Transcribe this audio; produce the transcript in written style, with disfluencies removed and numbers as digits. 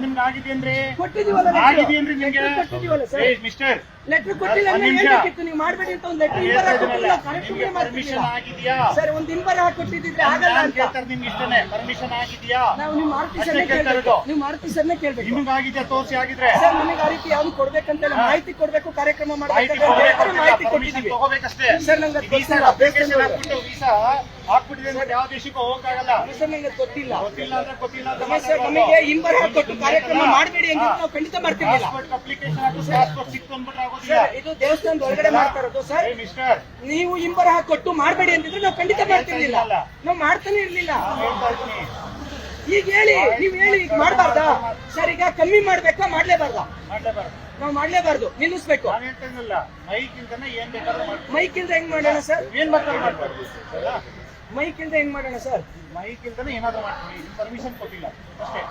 ನಿಮ್ಗೆ ಆಗಿದೆಯಂದ್ರೆ mister letter ಕೊಟ್ಟಿಲ್ಲ ನೀವು ಮಾಡಬೇಡಿ ಅಂತ ಒಂದು ಲೆಟರ್ ಪರ್ಮಿಷನ್ ಆಗಿದೆಯಾ ಸರ್ ಒಂದು ದಿನ ಕೊಟ್ಟಿದ್ರೆ ಆಗಲ್ಲ ಅಂತ ನಿಮ್ಗೆ ಇಷ್ಟನೇ ಪರ್ಮಿಷನ್ ಆಗಿದೆಯಾ ನಾವು ನೀವು ಮಾರುತಿ ಸರ್ನೇ ಕೇಳ್ಬೇಕು ನಿಮ್ಗೆ ಆಗಿದೆಯಾ ತೋರಿಸಿ ಆಗಿದ್ರೆ ಸರ್ ನನಗೆ ಆ ರೀತಿ ಯಾವ್ದು ಕೊಡ್ಬೇಕಂತ ಮಾಹಿತಿ ಕೊಡ್ಬೇಕು ಕಾರ್ಯಕ್ರಮ ಮಾಡಬೇಕು ಮಾಹಿತಿ ಕೊಟ್ಟಿದ್ದೀವಿ ತಗೋಬೇಕಷ್ಟೇ ಸರ್ ನಂಗೆ ವೀಸಾ ಹಾಕ್ಬಿಟ್ಟಿದೆ ಅಂದ್ರೆ ಯಾವ ದೇಶಕ್ಕೂ ಹೋಗಕ್ಕಾಗಲ್ಲ ಸರ್ ನಂಗೆ ಗೊತ್ತಿಲ್ಲ ಗೊತ್ತಿಲ್ಲ ಅಂತ ಸರ್ ನಮಗೆ ಇಂಬರ್ ಕೊಟ್ಟು ಕಾರ್ಯಕ್ರಮ ಮಾಡಬೇಡಿ ಅಂತ ನಾವು ಖಂಡಿತ ಮಾಡ್ತಿರ್ಲಿಲ್ಲ ಅಪ್ಲಿಕೇಶನ್ ಹಾಕಿ ಪಾಸ್ಪೋರ್ಟ್ ಸಿಕ್ತು ಅಂದ್ಬಿಟ್ರೆ ಆಗೋದಿಲ್ಲ ಇದು ದೇವಸ್ಥಾನದ ಒಳಗಡೆ ಮಾಡ್ತಾ ಇರೋದು ಸರ್ ಮಿಸ್ಟರ್ ನೀವು ಇಂಬರ್ ಕೊಟ್ಟು ಮಾಡಬೇಡಿ ಅಂತಿದ್ರೆ ನಾವು ಖಂಡಿತ ಮಾಡ್ತಿರ್ಲಿಲ್ಲ ನಾವು ಮಾಡ್ತಾನೆ ಇರ್ಲಿಲ್ಲ ಈಗ ಹೇಳಿ ನೀವ್ ಹೇಳಿ ಈಗ ಮಾಡ್ಬಾರ್ದಾ ಸರ್ ಈಗ ಕಮ್ಮಿ ಮಾಡ್ಬೇಕಾ ಮಾಡ್ಲೇಬಾರ್ದಾ ನಾವು ಮಾಡ್ಲೇಬಾರ್ದು ನಿಲ್ಲಿಸ್ಬೇಕು ಮೈಕ್ ಇಲ್ದ ಹೆಂಗ್ ಮಾಡೋಣ ಸರ್ ಮೈಕ್ ಇಲ್ದ ಹೆಂಗ್ ಮಾಡೋಣ ಸರ್ ಮೈಕ್ ಇಲ್ದಾನೆ ಏನಾದ್ರು ಮಾಡ್ತೀವಿ ಪರ್ಮಿಷನ್ ಕೊಟ್ಟಿಲ್ಲ ಅಷ್ಟೇ